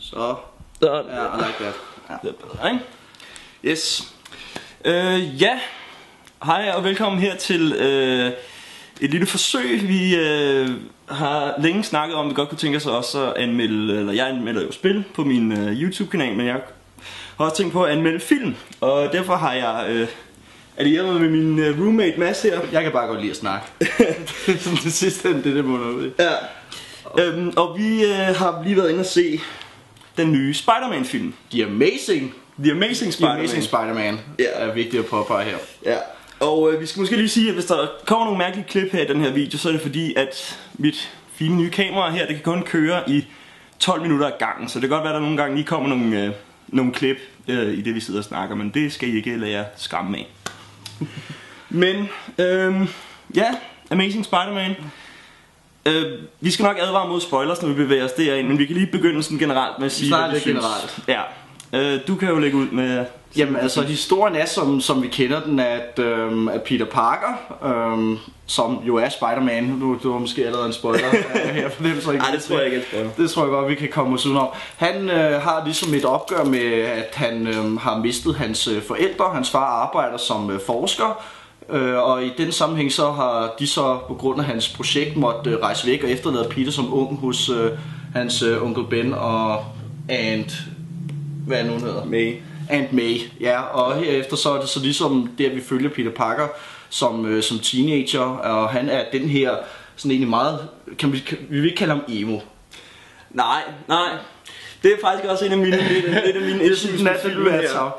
Så. Ja, I like that. Ja. Det er bedre, ikke? Yes. Ja. Hej og velkommen her til et lille forsøg. Vi har længe snakket om, at vi godt kunne tænke os også at anmelde, eller jeg anmelder jo spil på min YouTube-kanal, men jeg har også tænkt på at anmelde film. Og derfor har jeg allieret mig med min roommate Mads her. Jeg kan bare godt lide at snakke. Det sidste, det munder ud. Ja. Og vi har lige været inde og se den nye Spider-Man-film. The Amazing Spider-Man. Ja. Er vigtigt at påpege her. Ja. Og vi skal måske lige sige, at hvis der kommer nogle mærkelige klip her i den her video, så er det fordi, at mit fine nye kamera her, det kan kun køre i 12 minutter ad gangen. Så det kan godt være, at der nogle gange lige kommer nogle klip i det, vi sidder og snakker, men det skal I ikke lade jer skræmme af. Men ja, Amazing Spider-Man. Vi skal nok advare mod spoilers, når vi bevæger os derind, men vi kan lige begynde sådan generelt med at sige, hvad vi synes. Generelt. Ja. Du kan jo lægge ud med... Jamen altså, historien er, som vi kender den, at Peter Parker, som jo er Spider-Man, du har måske allerede en spoiler her for dem, så ikke. Nej, det tror jeg ikke er spoiler. Det tror jeg godt, vi kan komme os udenom. Han har ligesom et opgør med, at han har mistet hans forældre. Hans far arbejder som forsker, og i den sammenhæng så har de så på grund af hans projekt måtte rejse væk og efterlade Peter som ung hos hans onkel Ben og Aunt... Hvad nu hedder? May. Aunt May, ja, og herefter så er det så ligesom det, at vi følger Peter Parker som teenager, og han er den her sådan egentlig meget, vi vil ikke kalde ham emo. Nej. Det er faktisk også en af mine lidt af mine issues med filmen her.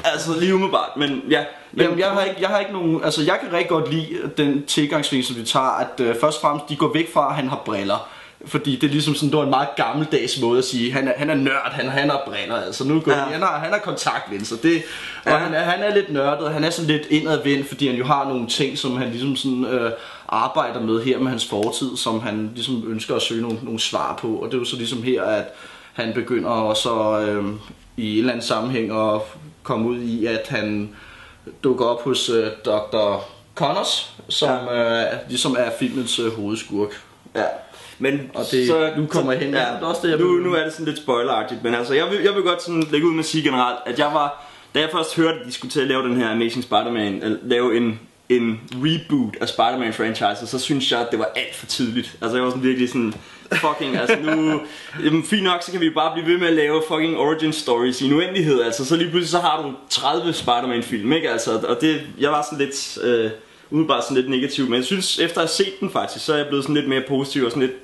Altså lige umiddelbart, men ja. Jamen, jeg har ikke nogen, altså jeg kan rigtig godt lide den tilgangsvinkel, som de tager, at først og fremmest de går væk fra, at han har briller. Fordi det er ligesom sådan, det var en meget gammeldags måde at sige, han er nørd, han har briller, altså nu går han har kontaktlinser, det, og han er lidt nørdet, han er sådan lidt indadvendt, fordi han jo har nogle ting, som han ligesom sådan arbejder med her med hans fortid, som han ligesom ønsker at søge nogle svar på, og det er jo så ligesom her, at han begynder også i en eller anden sammenhæng at komme ud i, at han dukker op hos Dr. Connors, som ligesom er filmens hovedskurk. Ja. Men og det, så nu kommer jeg hen. Ja, det også det, nu er det sådan lidt spoileragtigt, men altså jeg vil godt sådan lægge ud med at sige generelt, at da jeg først hørte, at de skulle til at lave den her Amazing Spider-Man, lave en reboot af Spider-Man-franchiset, så synes jeg, at det var alt for tidligt. Altså jeg var sådan virkelig sådan, fucking, altså nu, fint nok, så kan vi bare blive ved med at lave fucking origin stories i en uendelighed, altså så lige pludselig så har du 30 Spider-Man-film, ikke altså, og det, jeg var sådan lidt, umiddelbart sådan lidt negativ, men jeg synes, efter at have set den faktisk, så er jeg blevet sådan lidt mere positiv og sådan lidt.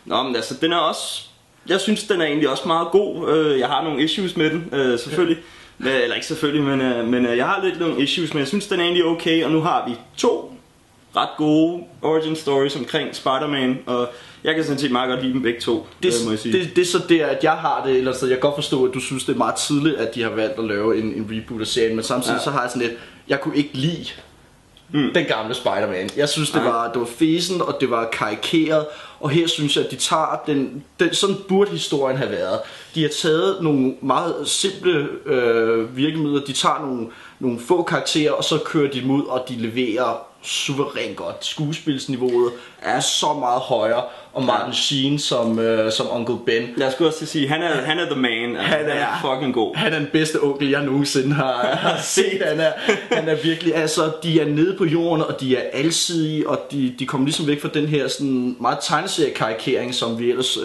Nå, men altså, den er også... Jeg synes, den er egentlig også meget god. Jeg har nogle issues med den, selvfølgelig. Eller ikke selvfølgelig, men jeg har lidt nogle issues, men jeg synes, den er egentlig okay. Og nu har vi 2 ret gode origin stories omkring Spider-Man, og jeg kan sådan set meget godt lide dem begge 2, må jeg sige. Det er så der, at jeg har det, eller så jeg kan godt forstå, at du synes, det er meget tidligt, at de har valgt at lave en reboot af serien, men samtidig så har jeg sådan lidt... Jeg kunne ikke lide den gamle Spider-Man. Jeg synes, det var fesen, og det var karikeret. Og her synes jeg, at de tager den sådan burde historien have været. De har taget nogle meget simple virkemidler. De tager nogle få karakterer, og så kører de dem ud, og de leverer suverænt godt. Skuespilsniveauet er så meget højere, og Martin Sheen som Uncle Ben. Jeg skulle også sige, han er the man. Altså, han er fucking god. Han er den bedste onkel, jeg nogensinde har set. Han er virkelig, altså, de er nede på jorden, og de er alsidige, og de kommer ligesom væk fra den her sådan meget tegneseriekarikering, som vi ellers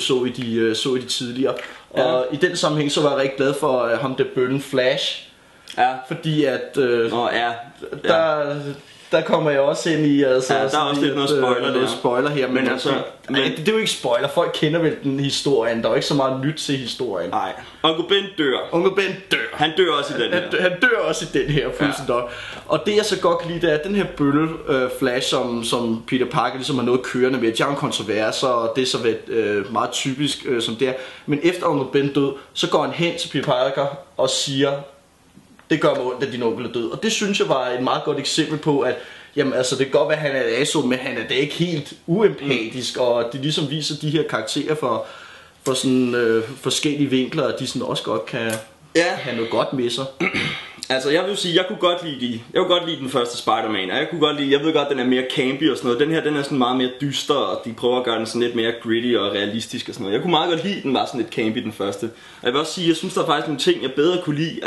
så i de tidligere. Ja. Og i den sammenhæng så var jeg rigtig glad for ham der bønnen Flash. Ja. Fordi at der kommer jeg også ind i, altså, der er også lidt noget spoiler her, men altså, det er jo ikke spoiler, folk kender vel den historien, der er jo ikke så meget nyt til historien. Nej, Onkel Ben dør. Han dør også i den her. Han dør også i den her, fuldstændig. Og det jeg så godt kan lide, det er den her bølle Flash, som Peter Parker ligesom har noget kørende med, de har en kontrovers, og det er så meget typisk som det er. Men efter Onkel Ben død, så går han hen til Peter Parker og siger, det gør mig ondt, at din onkel er død. Og det synes jeg var et meget godt eksempel på, at jamen, altså, det kan godt være, at han er asshole, men han er da ikke helt uempatisk. Og de ligesom viser de her karakterer for sådan forskellige vinkler, og de sådan også godt kan have noget godt med sig. Altså jeg vil sige, jeg kunne godt lide den første Spider-Man, og jeg ved godt, den er mere campy og sådan noget. Den her, den er sådan meget mere dyster, og de prøver at gøre den sådan lidt mere gritty og realistisk og sådan noget. Jeg kunne meget godt lide, den var sådan lidt campy, den første. Og jeg vil også sige, jeg synes, der er faktisk nogle ting, jeg bedre kunne lide,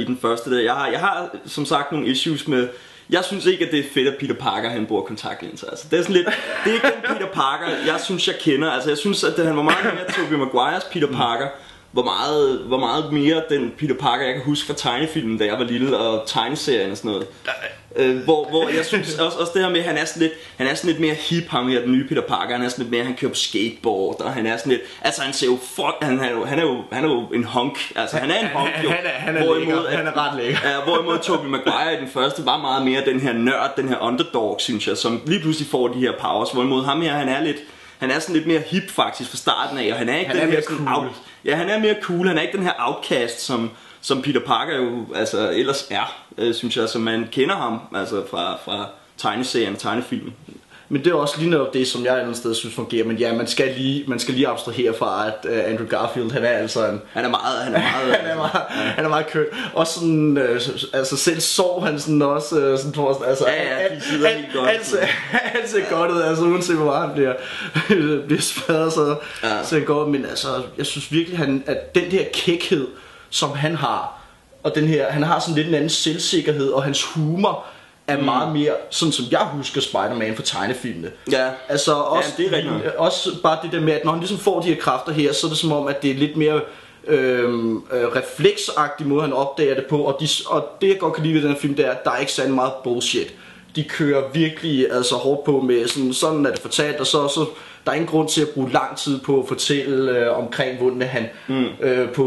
i den første der. Jeg har som sagt nogle issues med. Jeg synes ikke, at det er fedt, at Peter Parker han bruger kontaktlinser. Altså, det er sådan lidt, det er ikke den Peter Parker, jeg synes, jeg kender. Altså, jeg synes, at han var meget mere Tobey Maguires Peter Parker. Hvor meget mere den Peter Parker, jeg kan huske fra tegnefilmen, da jeg var lille, og tegneserien og sådan noget. Hvor jeg synes også det her med, at han er sådan lidt mere hip, ham her, den nye Peter Parker. Han er sådan lidt mere, han kører på skateboard, og han er sådan lidt, altså han ser jo han er jo en hunk. Altså han er en hunk jo. Han er ret lækker. Hvorimod Tobey Maguire i den første var meget mere den her nørd, den her underdog, synes jeg, som lige pludselig får de her powers. Hvorimod ham her, han er sådan lidt mere hip faktisk fra starten af, og han er ikke den her cool. Ja, han er mere cool. Han er ikke den her outcast, som Peter Parker jo altså ellers er, synes jeg, som man kender ham, altså fra tegneserien, tegnefilmen. Men det er også lige noget det, som jeg et eller andet sted synes fungerer. Men ja, man skal lige abstrahere fra, at Andrew Garfield, han er altså en... Han er meget køn. Og sådan, altså selv sov han sådan også, sådan Thorsten, altså... Ja, de sidder helt godt. Alt ser godt ud, altså uanset hvor meget han bliver smadret, så det godt. Men altså, jeg synes virkelig, at den der kækhed, som han har, og den her, han har sådan lidt en anden selvsikkerhed, og hans humor er meget mere, sådan som jeg husker Spider-Man fra tegnefilmene. Ja, altså også, det er rigtigt. Også bare det der med, at når han ligesom får de her kræfter her, så er det som om, at det er lidt mere refleksagtig måde, han opdager det på. Og det jeg godt kan lide ved den her film, det er, at der er ikke særlig meget bullshit. De kører virkelig altså hårdt på med, sådan er det fortalt, og så der er ingen grund til at bruge lang tid på at fortælle omkring, hvordan han på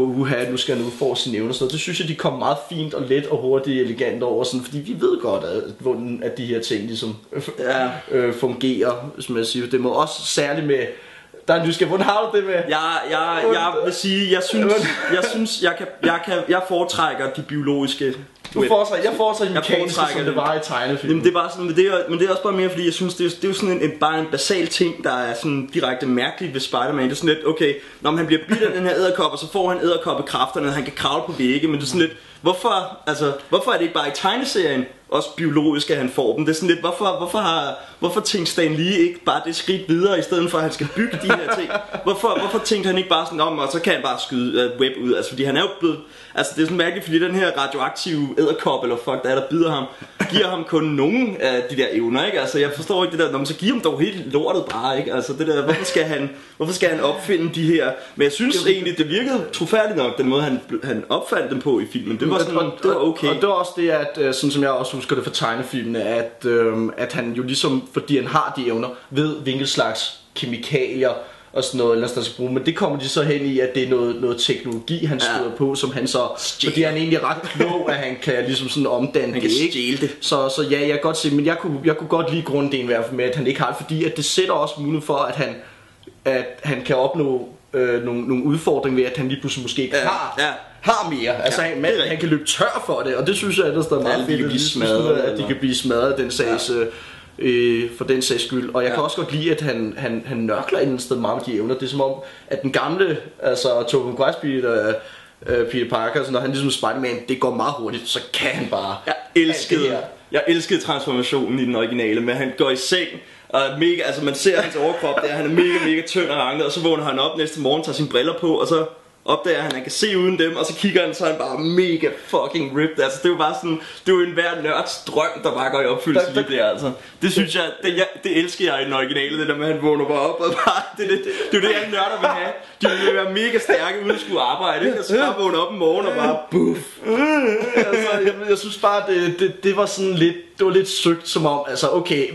nu skal han udfordre sine evner. Så det synes jeg, de kom meget fint og let og hurtigt elegant over, sådan, fordi vi ved godt, at de her ting ligesom fungerer, som jeg siger. Det må også særligt med... Der er nysgerrig, hvordan har du det med? Jeg vil sige, jeg foretrækker de biologiske. Jeg foretrækker mekaniske, som det var i tegnefilmen. Det er bare sådan, men det er også bare mere, fordi jeg synes, det er jo sådan bare en basal ting, der er sådan direkte mærkeligt ved Spider-Man. Det er sådan lidt, okay, når han bliver bidt af den her edderkop, og så får han edderkoppekræfterne, og han kan kravle på vægge, men det er sådan lidt, hvorfor er det ikke bare i tegneserien også biologisk, at han får dem? Det er sådan lidt, hvorfor tænkte Stan Lee ikke bare det skridt videre, i stedet for at han skal bygge de her ting? Hvorfor tænkte han ikke bare sådan om, og så kan han bare skyde web ud? Altså, fordi han er jo blevet, altså det er sådan mærkeligt, fordi den her radioaktive edderkop, eller fuck der bider ham, giver ham kun nogen af de der evner, ikke? Altså jeg forstår ikke det der, når man så giver ham dog helt lortet bare, ikke? Altså det der, hvorfor skal han opfinde de her? Men jeg synes egentlig, det virkede troværdigt nok, den måde han opfandt dem på i filmen. Det var sådan, det var okay. Og det var også det, at sådan som jeg også husker det fra tegnefilmene, at han jo ligesom, fordi han har de evner, ved hvilken slags kemikalier og sådan noget ellers der skal bruge, men det kommer de så hen i, at det er noget teknologi han støder på, som han så stjæl. Fordi han er egentlig ret klog, at han kan ligesom sådan omdanne han det, ikke? Det. Så ja, jeg kan godt se, men jeg kunne godt lide grundideen i hvert fald med, at han ikke har det, fordi at det sætter også mulighed for, at han kan opnå nogle udfordringer ved, at han lige pludselig måske ikke har mere. Altså han kan løbe tør for det, og det synes jeg ellers der er meget fedt, at de kan blive smadret den sags for den sags skyld. Og jeg kan også godt lide, at han nørkler et sted meget med de evner. Det er som om, at den gamle, altså Tobey Maguire Peter Parker, så når han ligesom Spider-Man, det går meget hurtigt, så kan han bare... Jeg elskede transformationen i den originale, men han går i seng, og mega, altså man ser hans overkrop der, han er mega tynd og ranket, og så vågner han op næste morgen, tager sine briller på, og så opdager han kan se uden dem, og så kigger han, så er han bare mega fucking ripped. Altså det er jo bare sådan, det er jo enhver nørds drøm, der bare går i opfyldelse lige der, altså. Det synes jeg, det elsker jeg i den originale, det der med, at han vågner bare op, og bare, det er jo det, alle nørder vil have. De vil være mega stærke uden at skulle arbejde, ikke? Og så bare vågne op om morgenen og bare, buff. Altså, jeg synes bare, det var sådan lidt, det var lidt søgt som om, altså okay,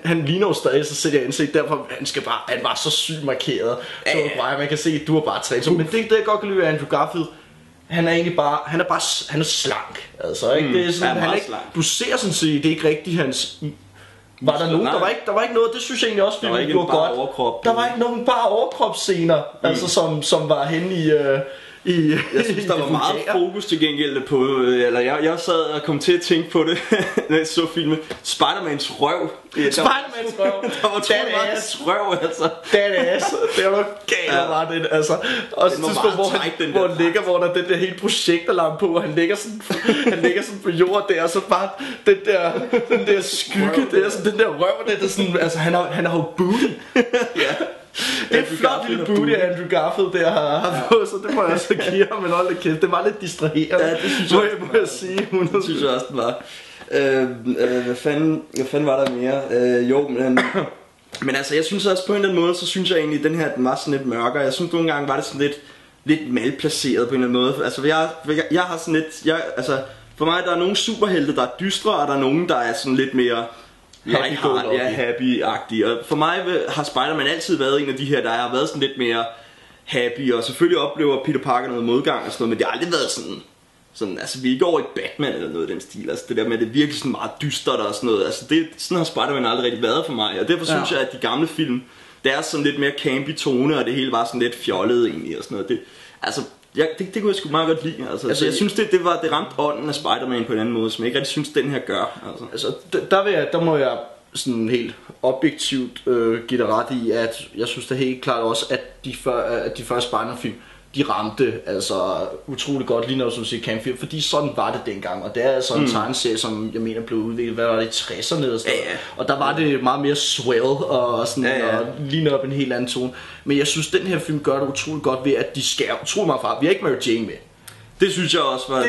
han ligner jo stadig, så sætter jeg ansigt, derfor han var så sygt markeret, så man kan se, at du har bare trænet. Men det jeg godt kan lide af Andrew Garfield, han er egentlig bare, han er slank, altså ikke? Det er sådan, han er ikke, du ser sådan set, det er ikke rigtigt hans. Var der nogen? Der var ikke noget. Det synes jeg egentlig også filmen gjorde godt. Der var ikke nogen bare overkropsscener, altså som var henne Jeg synes, der var meget fokus til gengæld på, eller jeg sad og kom til at tænke på det, når jeg så filmen, Spider-Mans røv. Spider-Mans røv. Der var to meget røv, altså. That ass. Det var galt, var det, altså. Og så tidspunkt, hvor han ligger, hvor der er den der hele projektorlampe på, og han ligger sådan på jorden der, og så bare den der skygge der, sådan den der røv, det er sådan, altså han har jo booty. Ja. Det er en flot lille booty, Andrew Garfield der har fået, så det må jeg også give ham, men hold da kæft, det var lidt distraherende. Ja, det synes må jeg sige. Det synes jeg også, den var. Hvad fanden var der mere? Men altså, jeg synes også på en eller anden måde, så synes jeg egentlig, at den her, den var sådan lidt mørkere. Jeg synes nogle gange var det sådan lidt malplaceret på en eller anden måde. Altså, jeg har sådan lidt, altså, for mig der er nogle superhelte, der er dystre, og der er nogen, der er sådan lidt mere happy-agtig. Og for mig har Spider-Man altid været en af de her, der har været sådan lidt mere happy. Og selvfølgelig oplever Peter Parker noget modgang og sådan noget, men det har aldrig været sådan, altså vi er ikke over i Batman eller noget af den stil. Altså det der med, det er virkelig sådan meget dystert og sådan noget. Altså sådan har Spider-Man aldrig rigtig været for mig. Og derfor synes jeg, at de gamle film, der er sådan lidt mere campy tone, og det hele var sådan lidt fjollet egentlig og sådan noget. Det kunne jeg sgu meget godt lide. Altså jeg synes, det ramte ånden af Spider-Man på en anden måde, som jeg ikke rigtig synes, den her gør. Altså der må jeg sådan helt objektivt give dig ret i, at jeg synes det helt klart også, at de første Spider-Man-film, de ramte altså utroligt godt, lige når du siger campfilm, fordi sådan var det dengang, og det er altså en tegneserie, som jeg mener blev udviklet, hvad var det, i 60'erne eller sådan, og der var det meget mere swell og sådan, og ligner op en helt anden tone, men jeg synes, den her film gør det utroligt godt ved, at de skærer utroligt meget fra. Vi har ikke Mary Jane med. Det synes jeg også var...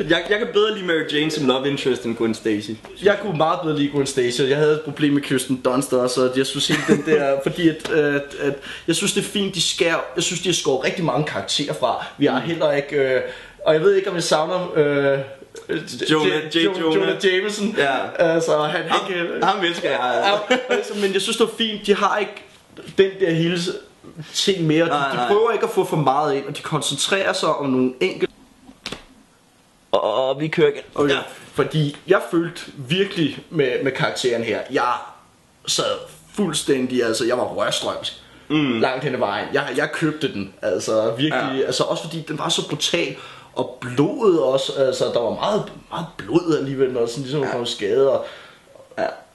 Jeg kan bedre lide Mary Jane som love interest end Gwen Stacy. Jeg kunne meget bedre lide Gwen Stacy. Jeg havde et problem med Kirsten Dunst også, så jeg synes helt den der... fordi at jeg synes det er fint, jeg synes de har skåret rigtig mange karakterer fra. Vi har heller ikke... og jeg ved ikke om jeg savner... Jonah Jameson. Ja. Altså, ham elsker jeg. Altså, men jeg synes det er fint, de har ikke den der hele ting mere. De prøver ikke at få for meget ind, og de koncentrerer sig om nogle enkelte. Og vi kører igen. Okay. Ja. Fordi jeg følte virkelig med karakteren her. Jeg sad fuldstændig, altså jeg var rørstrømsk langt hen ad vejen. Jeg købte den, altså virkelig, altså også fordi den var så brutal. Og blodet også, altså der var meget blod alligevel, når sådan ligesom kom skade og...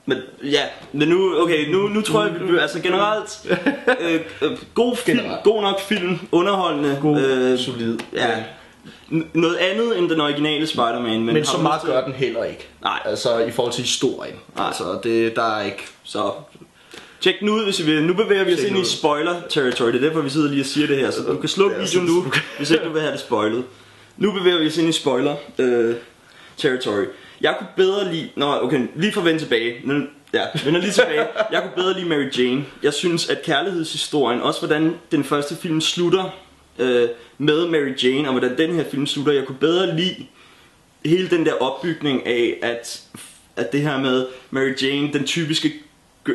Men nu tror jeg, altså generelt god film, god nok film, underholdende, god, solid. Ja. Noget andet end den originale Spider-Man, men så meget gør den heller ikke. Nej. Altså i forhold til historien. Nej. Altså der er ikke så. Tjek den ud, hvis I vil. Nu bevæger vi os ind i spoiler territory. Det er derfor vi sidder lige og siger det her. Så du kan slukke videoen nu, hvis ikke du vil have det spoilet. Nu bevæger vi os ind i spoiler territory. Jeg kunne bedre lide... lige for at vende tilbage. Vender lige tilbage. Jeg kunne bedre lide Mary Jane. Jeg synes, at kærlighedshistorien, også hvordan den første film slutter med Mary Jane, og hvordan den her film slutter, jeg kunne bedre lide hele den der opbygning af, at det her med Mary Jane, den typiske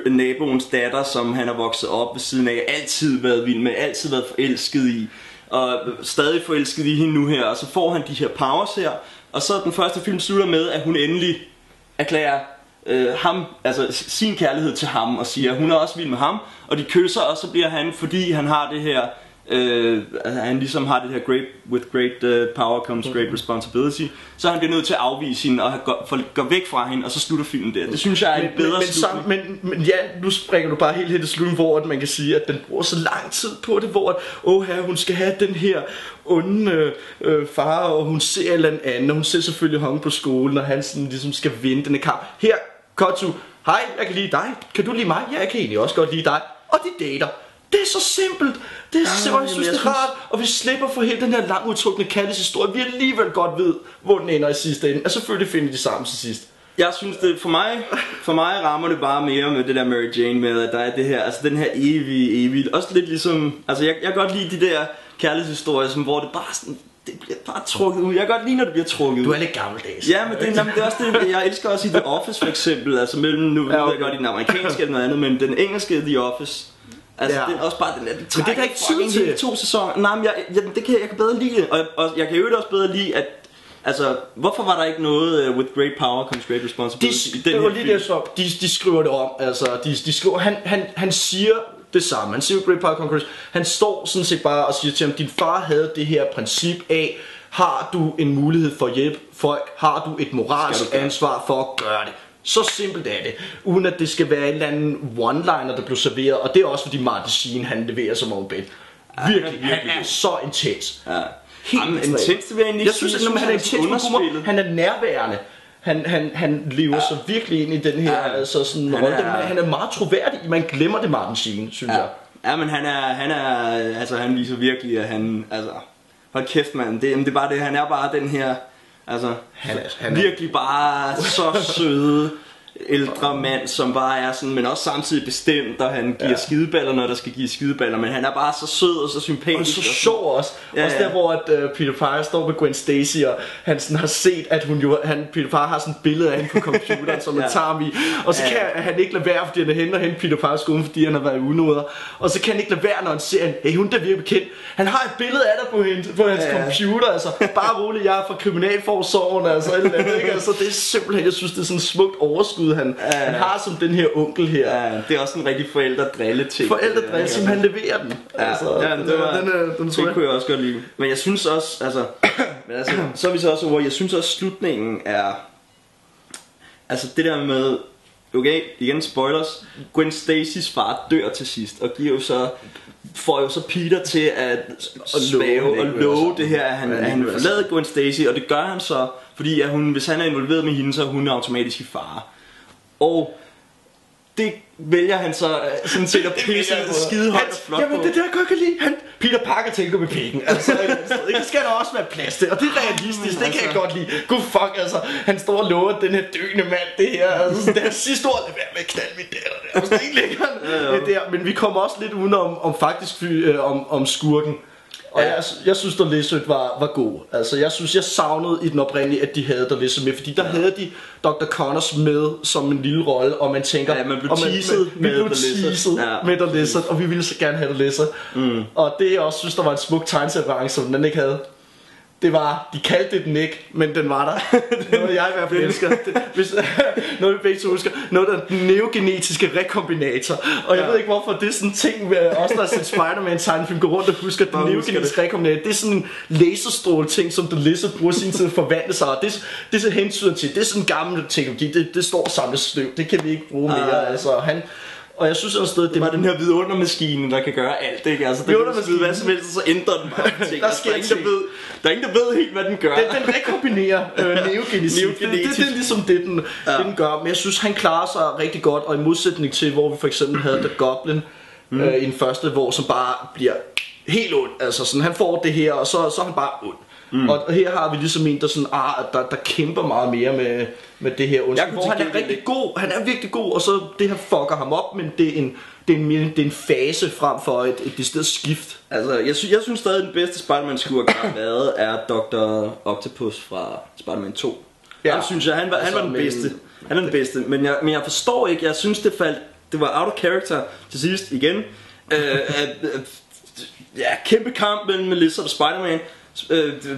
naboens datter, som han er vokset op ved siden af, altid været vild med, altid været forelsket i, og stadig forelsket i hende nu her, og så får han de her powers her, og så den første film slutter med, at hun endelig erklærer ham, altså sin kærlighed til ham, og siger, at hun er også vild med ham, og de kysser, og så bliver han, fordi han har det her, han ligesom har det her with great power comes great responsibility, så han bliver nødt til at afvise hende og gå væk fra hende, og så slutter filmen der. Det synes jeg er en bedre slutning. Men ja, nu springer du bare helt til slutningen, hvor at man kan sige, at den bruger så lang tid på det, hvor at, hun skal have den her onde far, og hun ser et eller andet, og hun ser selvfølgelig ham på skolen, og han sådan ligesom skal vinde denne kamp. Her, Kotsu, hej, jeg kan lide dig. Kan du lide mig? Ja, jeg kan egentlig også godt lide dig. Og de dater. Det er så simpelt. Det er så simpelt, jeg synes det er rart. Og vi slipper for hele den her langudtrukne kærlighedshistorie. Vi alligevel godt ved, hvor den ender i sidste ende. Og selvfølgelig finder de sammen til sidst. Jeg synes det, for mig rammer det bare mere med det der Mary Jane med, at der er det her, altså den her evige, også lidt ligesom, altså jeg kan godt lide de der kærlighedshistorier, som hvor det bare sådan, det bliver bare trukket ud. Jeg kan godt lide, når det bliver trukket ud. Du er lidt gammeldags. Ja, men det er også det, jeg elsker også i The Office for eksempel, altså mellem, nu ved jeg godt i den amerikanske eller noget andet, men den engelske The Office. Altså det er også bare den der, men det er der ikke tid til 2 sæsoner. Nej, men jeg kan bedre lide, og jeg kan jo også bedre lide, at altså, hvorfor var der ikke noget with great power comes great responsibility i den her film? De skriver det om, altså de skriver, han siger det samme. Han siger jo Great Power Conquers. Han står sådan set bare og siger til ham, din far havde det her princip af, har du en mulighed for at hjælpe folk, har du et moralsk ansvar for at gøre det. Så simpelt er det, uden at det skal være en eller anden one-liner, der blev serveret, og det er også fordi Martin Sheen, han leverer som Owen. Virkelig, han er så intens. Ja. Helt intens, det vil jeg egentlig jeg synes, at han er intens med humor, han er nærværende. Han lever så virkelig ind i den her altså sådan rolle. Han er meget troværdig. Man glemmer det Martin Sheen, synes jeg. Ja, men han viser virkelig, at han, altså, hold kæft mand, det er bare det, han er bare den her, altså, han virkelig bare så søde ældre mand, som bare er sådan, men også samtidig bestemt, og han giver skideballer, når der skal give skideballer, men han er bare så sød og så sympatisk. Og så sjov også. Også der, hvor at, Peter Parker står med Gwen Stacy, og han sådan har set, at Peter Parker har sådan et billede af hende på computeren, som man tager ham i, og så kan han ikke lade være, fordi han henter hende Peter Parker skolen, fordi han har været unoder, og så kan han ikke lade være, når han ser hende, hey, hun der virker bekendt, han har et billede af dig på hans computer, altså, bare roligt, jeg er fra kriminalforsorgen, altså, eller andet, ikke? Altså, det er simpelthen, jeg synes, det er sådan et smukt overskud, han har som den her onkel her. Ja, det er også en rigtig forældredrille ting. Forældredrille, som han leverer den. Altså, det kunne jeg også godt lide. Men jeg synes også, altså, så er vi så også over, jeg synes også slutningen er, altså det der med, okay, igen spoilers, Gwen Stacys far dør til sidst, og får jo så Peter til at svæve og love det her, at han forlader Gwen Stacy, og det gør han så, fordi at hvis han er involveret med hende, så er hun automatisk i fare. Og det vælger han så sådan set at pisse skide højt og flot på. Jamen det der jeg godt kan lide. Peter Parker tænker med pikken. Altså, det skal der også være plads til. Og det er realistisk, det kan jeg godt lide. God fuck, altså. Han står og lover den her døende mand det her. Altså, det her sidste ord, lad være med at knalde min datter der. Altså, det er ikke lækkert. Der. Men vi kommer også lidt uden om skurken. Og jeg synes, at Lizard var god. Altså, jeg savnede i den oprindelige, at de havde der Lizard med. Fordi der havde de Dr. Connors med som en lille rolle, og man tænker... Ja, man blev teaset med der Lizard, og vi ville så gerne have der Lizard. Og det jeg også synes, der var en smuk tegneseriereference, som den ikke havde. Det var, de kaldte den ikke, men den var der. Noget jeg i hvert fald elsker. Noget vi begge to husker. Noget der den neogenetiske rekombinator. Og jeg ved ikke hvorfor det er sådan en ting med os der har set Spider-Man tegnefilm går rundt og husker den neogenetiske rekombinator. Det er sådan en laserstråle ting som The Lizard bruger sin tid at forvandle sig. Og det så hensyder til. Det er sådan en gammel teknologi. Det står samlet støv. Det kan vi ikke bruge mere. Altså og jeg synes også det var den her vidundermaskine der kan gøre alt, ikke? Altså det kan vide hvad som helst, så ændrer den bare ting. Der er ingen der ved helt hvad den gør. Den rekombinerer neogenetisk. Det er ligesom det den gør. Men jeg synes han klarer sig rigtig godt. Og i modsætning til hvor vi for eksempel havde The Goblin i den første, hvor som bare bliver helt ond. Altså sådan han får det her, og så er han bare ond. Og her har vi ligesom en der sådan der kæmper meget mere med det her ondskab, hvor han er rigtig god, han er virkelig god, og så det her fucker ham op, men det er en fase frem for et decideret skift. Altså jeg synes stadig den bedste Spider-Man skurk der har været er Dr. Octopus fra Spider-Man 2. Ja, han synes jeg han var den bedste. Han er den bedste, men jeg forstår ikke, jeg synes det var out of character til sidst igen. Kæmpe kamp mellem Lizard og Spider-Man.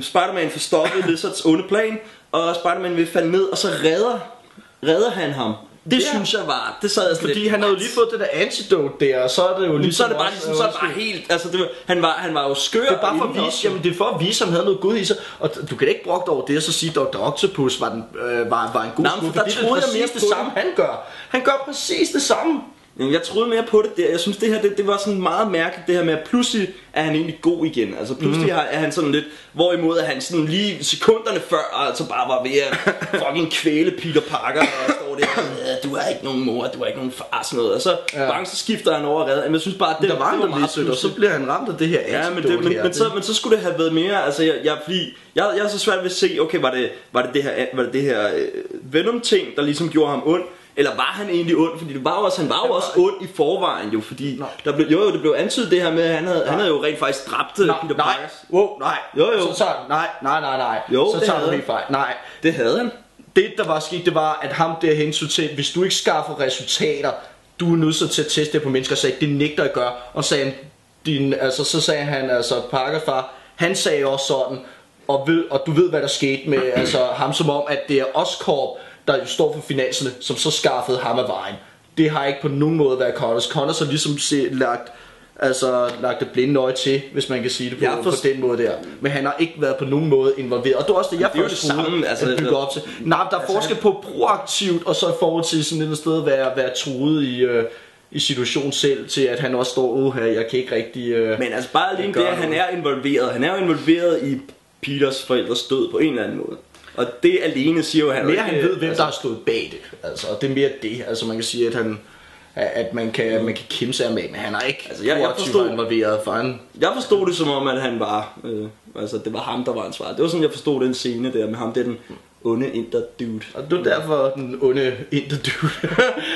Spider-Man får stoppet Lizards onde plan, og Spider-Man vil falde ned, og så redder han ham. Det synes jeg var, det sad jeg fordi lidt, han havde jo lige fået det der antidote der, og så er det jo ligesom så er det bare ligesom, så er det bare helt, altså han var jo skør. Det er bare for at vise, jamen det er for at vise, at han havde noget gud i sig, og du kan ikke brokke over det og så sige, at Dr. Octopus var en god skud, for det er præcis det samme han gør. Han gør præcis det samme. Jeg troede mere på det der. Jeg synes det her det var sådan meget mærkeligt det her med at pludselig er han egentlig god igen. Altså pludselig er han sådan lidt, hvorimod at han sådan lige sekunderne før altså bare var ved at fucking kvæle Peter Parker og står der, du har ikke nogen mor, du har ikke nogen far sådan noget. Og så bare så skifter han over og redder. Men jeg synes bare at det var meget sødt, og så bliver han ramt af det her. Ja, men så skulle det have været mere. Altså jeg er så svært ved at se, okay, var det her Venom ting der ligesom gjorde ham ond. Eller var han egentlig ond? Fordi han var jo også ond i forvejen jo, fordi det blev antydet det her med at han havde jo rent faktisk dræbt Peter Parker. Nej. Nej. Jo, så tager du helt fejl. Nej, det havde han. Det der var sket, det var at ham der hensyn til, hvis du ikke skaffer resultater, du er nødt til at teste det på mennesker, sagde det nægter at gøre, og sagde så sagde han altså Parker far, han sagde også sådan, og du ved hvad der skete med altså ham som om at det er Oscorp der jo står for finanserne, som så skaffede ham af vejen. det har ikke på nogen måde været Connors. Connors har ligesom lagt det blinde øje til, hvis man kan sige det på den måde der. Men han har ikke været på nogen måde involveret. Og det er også det, jeg først troede, at bygge op til. Nej, der er forskel på proaktivt, og så i forhold til sådan et sted at være truet i situationen selv, til at han også står her, jeg kan ikke rigtig... Men altså bare alene det, at han er involveret. Han er jo involveret i Peters forældres død på en eller anden måde. Og det alene siger jo, at han ved, hvem der har stået bag det. Altså, og det er mere det. Altså man kan sige, at man kan kæmpe sig med, men han er ikke involveret for han. Jeg forstod det som om, at han var, altså det var ham, der var ansvarlig. Det var sådan, jeg forstod den scene der med ham, det er den onde inter-dude. Og det er derfor den onde inter-dude,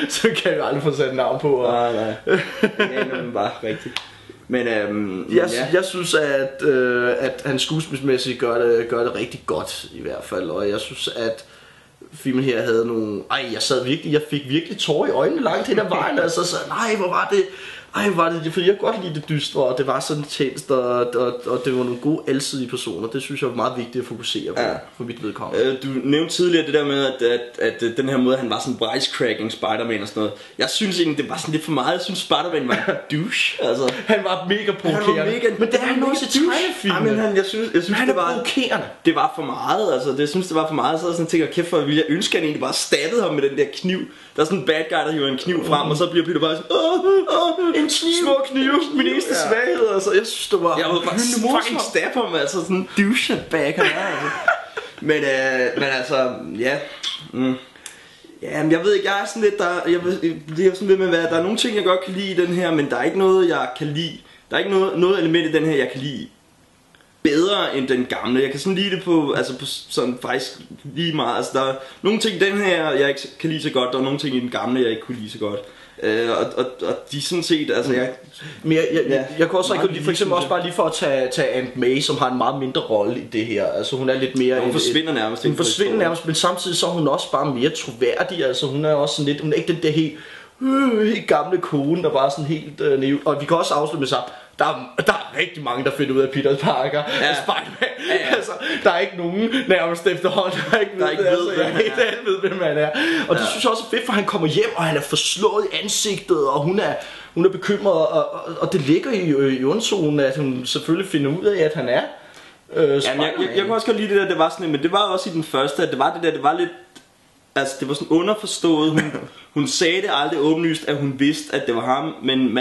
så kan jeg jo aldrig få sat navn på. Nej. Ja, men bare rigtigt. Men jeg synes, at han skuespilsmæssigt gør det rigtig godt i hvert fald, og jeg synes, at filmen her havde nogle... jeg fik virkelig tårer i øjnene langt hen ad vejen, altså så, hvor var det, fordi jeg godt lide det dystre, og det var sådan tændst, og det var nogle gode alsidige personer. Det synes jeg var meget vigtigt at fokusere på, for mit vedkommende. Du nævnte tidligere det der med, at den her måde, han var sådan wisecracking Spider-Man og sådan noget. Jeg synes egentlig, det var sådan lidt for meget. Jeg synes, Spider-Man var en douche. Altså, han var mega provokerende. Men det er han også i tegnefilmen. Ja, men jeg synes han er provokerende. Det var for meget, altså. Jeg synes, det var for meget. Så jeg sådan tænker, kæft for, jeg ønsker, at han egentlig bare stabbede ham med den der kniv. Der er sådan en bad guy, der hiver en kniv frem, og så bliver Peter bare sådan, en små kniv, min eneste svaghed, altså. Jeg synes, det var... Jeg var bare fucking stab ham, altså sådan en douchebag, han er, altså. Men altså, ja. Ja, men jeg ved ikke, jeg er sådan lidt, det er sådan lidt med, der er nogle ting, jeg godt kan lide i den her, men der er ikke noget, jeg kan lide. Der er ikke noget element i den her, jeg kan lide bedre end den gamle. Jeg kan sådan lide det på sådan faktisk lige meget. Altså der er nogle ting i den her, jeg ikke kan lide så godt, og nogle ting i den gamle, jeg ikke kunne lide så godt. Og de sådan set, altså jeg kan også rigtig lide, for eksempel også bare lige for at tage Aunt May, som har en meget mindre rolle i det her. Altså hun er lidt mere... Hun forsvinder nærmest. Men samtidig så er hun også bare mere troværdig. Altså hun er også sådan lidt, hun er ikke den der helt gamle kone, der bare sådan helt naiv. Og vi kan også afslutte med sammen. Der er rigtig mange, der finder ud af Peter Parker og Spider-Man. Ja. Altså, der er ikke nogen nærmest efterhånden, der ikke ved, hvem han er. Og det synes jeg også er fedt, for han kommer hjem, og han er forslået i ansigtet, og hun er bekymret, og det ligger i underzonen, at hun selvfølgelig finder ud af, at han er jeg kunne også godt lide det der, det var sådan, men det var også i den første, at det var lidt, altså det var sådan underforstået. Hun sagde det aldrig åbenlyst, at hun vidste, at det var ham, men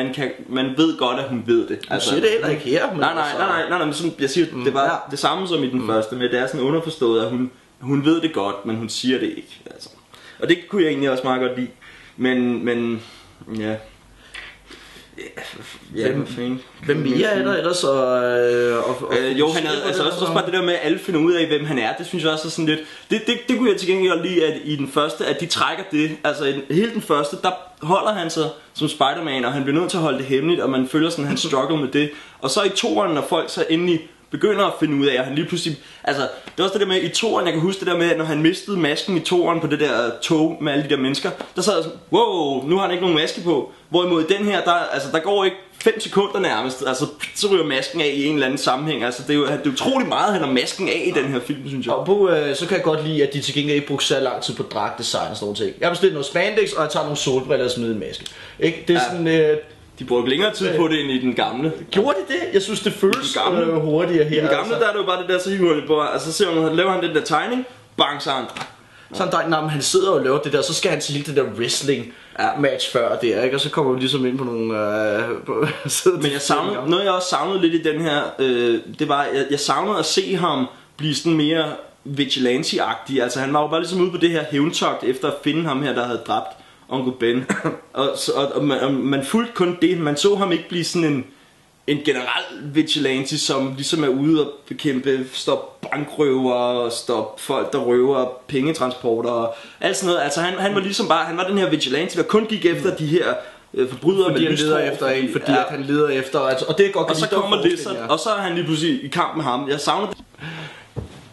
man ved godt, at hun ved det. Altså, siger det heller ikke her. Men nej, men sådan, jeg siger, det var det samme som i den første, men det er sådan underforstået, at hun ved det godt, men hun siger det ikke. Altså. Og det kunne jeg egentlig også meget godt lide. Men ja. Hvem mere er der ellers? Jo, han havde altså også bare det der med, at alle finder ud af, hvem han er. Det synes jeg også er sådan lidt. Det kunne jeg til gengæld lide, at i den første, at de trækker det. Altså hele den første, der holder han sig som Spider-Man, og han bliver nødt til at holde det hemmeligt, og man følger sådan hans struggle med det. Og så i toeren, når folk så endelig begynder at finde ud af, at han lige pludselig... Altså, det er også det der med, i toeren, jeg kan huske det der med, at når han mistede masken i toeren på det der tog med alle de der mennesker, der sad jeg sådan, wow, nu har han ikke nogen maske på. Hvorimod den her, der går ikke 5 sekunder nærmest, altså så ryger masken af i en eller anden sammenhæng. Altså det er utrolig meget, han har masken af i den her film, synes jeg. Og så kan jeg godt lide, at de til gengæld ikke brugte så lang tid på dragtdesign og sådan noget ting. Jeg har bestilt noget spandex, og jeg tager nogle solbriller og smider en maske. Ikke? Det er sådan... De brugte længere tid på det end i den gamle. Gjorde de det? Jeg synes det føles hurtigere her. I den gamle der er det jo bare det der, så hiver det på. Altså så laver han den der tegning, bang, så han sidder og laver det der, så skal han til hele det der wrestling match før det, ikke? Og så kommer vi ligesom ind på nogle men jeg savnede, noget jeg også savnede lidt i den her, det var, jeg savnede at se ham blive sådan mere vigilante-agtig. Altså han var jo bare ligesom ude på det her hævntogt efter at finde ham her, der havde dræbt Onkel Ben. og man fulgte kun det. Man så ham ikke blive sådan en generel vigilante, som ligesom er ude og bekæmpe, stoppe bankrøver og stoppe folk, der røver pengetransporter og alt sådan noget. Altså han var ligesom bare, han var den her vigilante, der kun gik efter de her forbrydere med lystår. Fordi han leder efter en, fordi at han leder efter, altså, og det er godt. Og så kommer Lizard, og så er han lige pludselig i kamp med ham.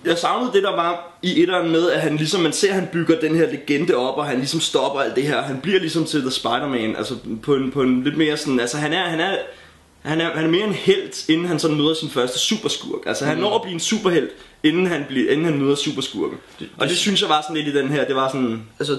Jeg savnede det der var i etteren med, at han ligesom, man ser, at han bygger den her legende op, og han ligesom stopper alt det her. Han bliver ligesom til The Spider-Man, altså på en lidt mere sådan, altså han han er mere en helt, inden han sådan møder sin første superskurk. Altså han når at blive en superhelt, inden han møder superskurken. Og det synes jeg var sådan lidt i den her, det var sådan... Altså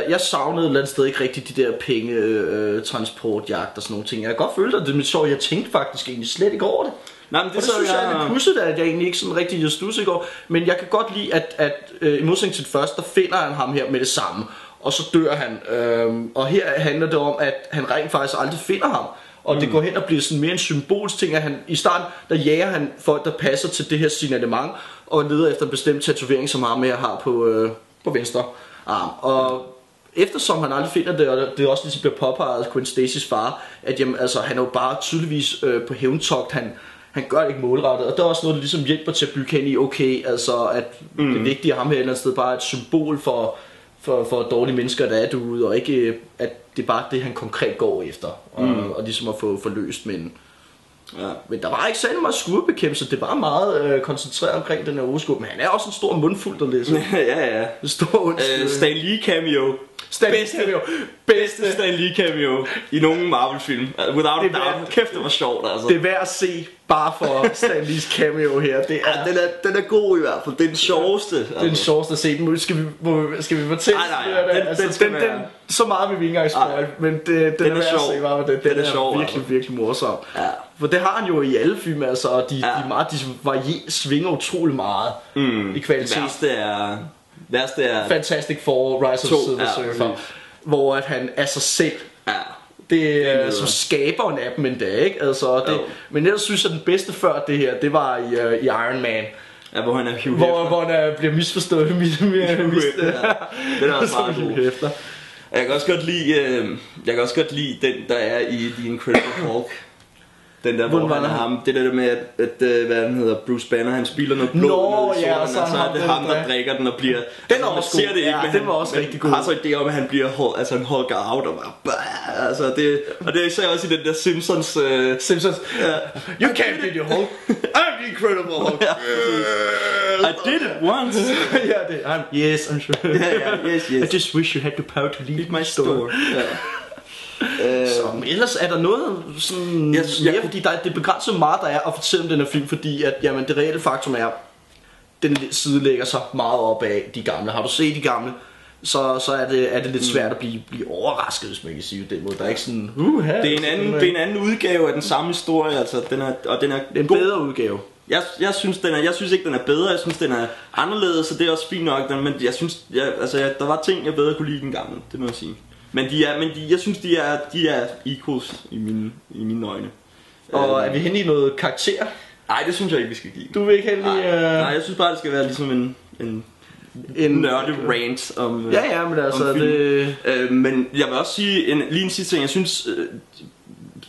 jeg savnede et eller andet sted ikke rigtig de der penge, transportjagt og sådan nogle ting. Jeg kan godt føle det, men så jeg tænkte faktisk egentlig slet ikke over det. Nej, men det synes jeg er lidt pudset, at jeg egentlig ikke sådan rigtig studser i går. Men jeg kan godt lide, at i modsætning til det første, der finder han ham her med det samme. Og så dør han. Og her handler det om, at han rent faktisk aldrig finder ham. Og det går hen og bliver sådan mere en symbolsk ting, at han i starten, der jager han folk, der passer til det her signalement, og leder efter en bestemt tatovering, som ham her har på venstre arm. Og eftersom han aldrig finder det, og det også ligesom bliver påpeget af Gwen Stacys far, at jamen, altså, han er jo bare tydeligvis på hævntogt, han gør det ikke målrettet, og der er også noget, der ligesom hjælper til at bygge hen i, okay, altså at det vigtige af ham her et eller andet sted bare er et symbol for dårlige mennesker, der er derude, og ikke at det er bare det, han konkret går efter, og ligesom at få løst, men der var ikke særlig meget skurebekæmpelse, det var meget koncentreret omkring den her hovedskub, men han er også en stor mundfuld, der læser. Ja. En stor Stan Lee cameo. Bedste Stan Lee cameo i nogen Marvel-film. Without a doubt. Kæft, det var sjovt, altså. Det er værd at se, bare for Stan Lees cameo her. Det er, den er god i hvert fald. Det er den sjoveste. Det er den sjoveste at se den. Skal vi fortælle? Nej. Så meget vil vi ikke engang spoil, men den er værd at se, bare det. Den er sjov, virkelig morsom. Ja. For det har han jo i alle film, altså, og de svinger utrolig meget i kvalitet. Værste er Fantastic Four, Rise of the Silver Surfer, hvor at han er sig selv. Ja. Det er som skaberen af dem endda, ikke? Altså, men ellers synes jeg, den bedste før det her, det var i Iron Man. Ja, hvor han er Hugh hvor han bliver misforstået. Det er også meget god. Jeg kan også godt lide den, der er i The Incredible Hulk. Den der, hvor han er ham. Det der med, at hvad han hedder, Bruce Banner, han spiller noget blod. Og så er det ham, der drikker den og bliver... Den er også god. Det ikke, men den var også rigtig god. Har så idé om, at han bliver en Hulk out og bare... Altså, og det er især også i den der Simpsons... You can't be the Hulk. I'm the Incredible Hulk. I did it once. Yes, I'm sure. Yes. I just wish you had the power to leave my store. Så ellers er der noget sådan fordi det er begrænset meget der er at fortælle om den her film, fordi at jamen, det reelle faktum er, den side lægger sig meget op af de gamle. Har du set de gamle, så er det lidt svært at blive overrasket, hvis man kan sige den måde. Der er ikke sådan det er en anden udgave af den samme historie, altså den er en bedre udgave. Jeg synes ikke den er bedre. Jeg synes den er anderledes, så det er også fint nok, men jeg synes der var ting jeg bedre kunne lide den gamle, det må jeg sige. Men jeg synes de er equals i mine øjne. Og er vi henne i noget karakter? Nej, det synes jeg ikke vi skal give. Du vil ikke henne i nej, jeg synes bare det skal være ligesom en nørde rant om ja, men altså om det men jeg vil også sige lige en sidste ting. Jeg synes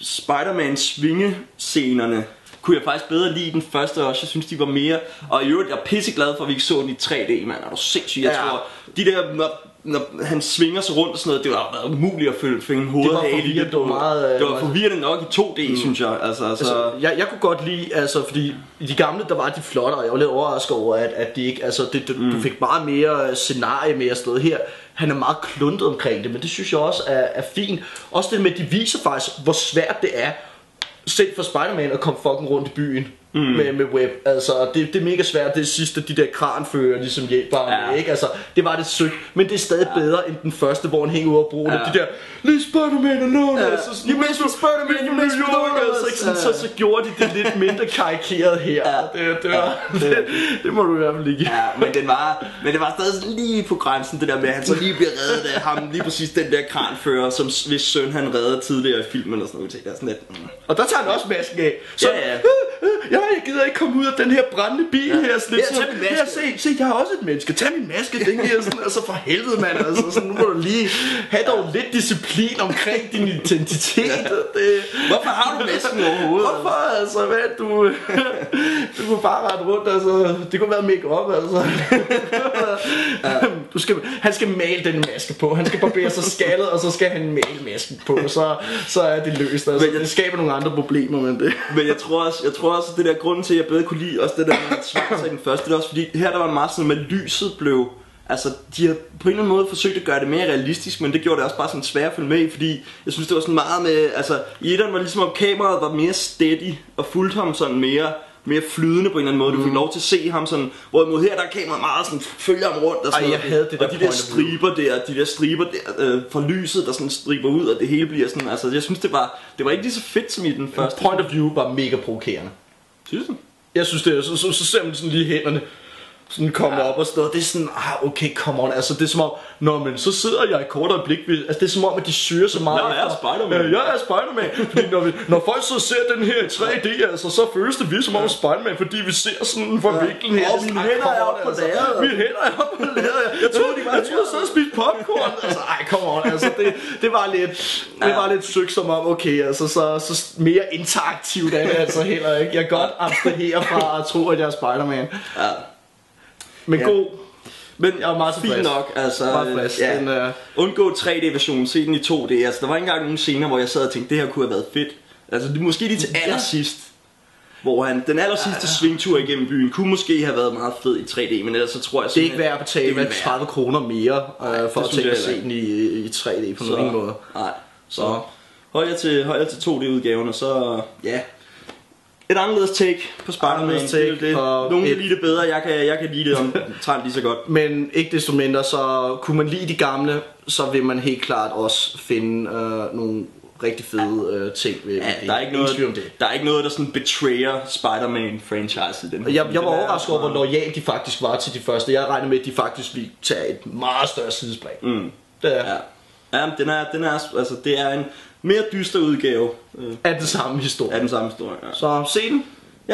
Spider-Man svingescenerne kunne jeg faktisk bedre lide den første også. Jeg synes de var mere. Og i øvrigt jeg er pisseglad for at vi ikke så den i 3D, mand. Er du sindssygt? Jeg tror de der når han svinger sig rundt og sådan noget, det var umuligt at finde hovedhale i det. Det var forvirrende nok i 2D, synes jeg. Altså, jeg kunne godt lide, altså, fordi i de gamle, der var de flotte, og jeg var lidt overrasket over, at de ikke, altså, du fik meget mere scenarie med afsted her. Han er meget kluntet omkring det, men det synes jeg også er fint. Også det med, at de viser faktisk, hvor svært det er, selv for Spider-Man at komme fucking rundt i byen. Med web, altså det er mega svært. Det sidste, de der kranfører ligesom hjælper ham, ikke? Altså det var det sødt, men det er stadig bedre end den første, hvor han hænger ud af broen. De der leave Spider-Man alone, altså you miss Spider-Man, you miss New York, altså så gjorde de det lidt mindre karikeret her. Det må du i hvert fald ikke. Men det var stadig lige på grænsen, det der med at han så lige bliver reddet af ham, lige præcis den der kranfører, som hvis søn han reddede tidligere i filmen eller sådan noget. Det er sådan lidt. Og der tager han også masken af. Så jeg gider ikke komme ud af den her brændende bil her. Se, jeg har også et menneske. Tag min maske, den her sådan, altså for helvede, mand. Altså, sådan, nu må du lige have dog lidt disciplin omkring din identitet. Hvorfor har du masken overhovedet? Hvorfor, altså, hvad, du kunne bare rette rundt, altså, det kunne være make-up, altså. Han skal male den maske på. Han skal barbere sig skaldet, og så skal han male masken på. Så er det løst, altså. Det skaber nogle andre problemer med det. Men jeg tror også, at det der grunden til, at jeg bedre kunne lide også det der med svart i den første, det er også fordi, her der var meget sådan med lyset blev, altså, de har på en eller anden måde forsøgt at gøre det mere realistisk, men det gjorde det også bare sådan svært at følge med i, fordi jeg synes, det var sådan meget med, altså, i etteren var det ligesom, om kameraet var mere steady, og fulgte ham sådan mere flydende på en eller anden måde. Du fik lov til at se ham sådan, hvorimod her der er kameraet meget sådan, følger ham rundt og sådan jeg havde det der og de der striber der fra lyset, der sådan striber ud, og det hele bliver sådan, altså, jeg synes, det var ikke lige så fedt som i den første. Point of view var mega provokerende. Synes du? Jeg synes det, så ser man sådan lige hænderne sådan kommer op og stå. Det er sådan, okay, come on. Altså det er som om, men så sidder jeg i kort øjeblik. Altså det er som om, at de syrer så meget. Jeg er Spider-Man. Jeg er Spider-Man. Fordi når folk så ser den her i 3D, altså så føles det vi som om Spider-Man, fordi vi ser sådan en forvikling her. Mine hænder er oppe på lærredet. Mine hænder er oppe på lærredet. Jeg troede, jeg sad og spiste popcorn. Altså come on. Altså det var lidt søgt som om, okay, altså så mere interaktivt er det altså heller ikke. Jeg kan godt abstrahere fra at tro, at jeg er Spider-Man. Ja. Men god. Men jeg var meget tilfreds. Fint nok, altså. Meget frisk. Ja. Undgå 3D-versionen, se den i 2D. Altså, der var ikke engang nogle scener, hvor jeg sad og tænkte, det her kunne have været fedt. Altså, det måske lige til allersidst. Hvor den allersidste svingtur igennem byen kunne måske have været meget fed i 3D, men ellers så tror jeg det er ikke værd at betale 30 kroner mere for at tænke at se den i 3D på nogen måde. Nej, så hold jer til 2D-udgaven, og så ja. Et anderledes take på Spider-Man. Nogen kan lide det bedre, jeg kan lide det omtrent lige så godt. Men ikke desto mindre, så kunne man lide de gamle, så vil man helt klart også finde nogle rigtig fede ting ved det. Der er ikke noget, der sådan betrayer Spider-Man-franchise i den. Jeg var overrasket over, hvor loyal de faktisk var til de første. Jeg regner med, at de faktisk ville tage et meget større sidespring. Det er. Ja, altså, det er en mere dyster udgave af den samme historie. Ja. Så se den,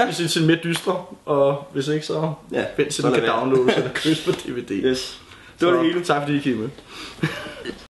hvis I er mere dystre, og hvis ikke, så vent til den kan downloades eller købes på DVD. Yes. Det var det hele. Tak fordi I kiggede med.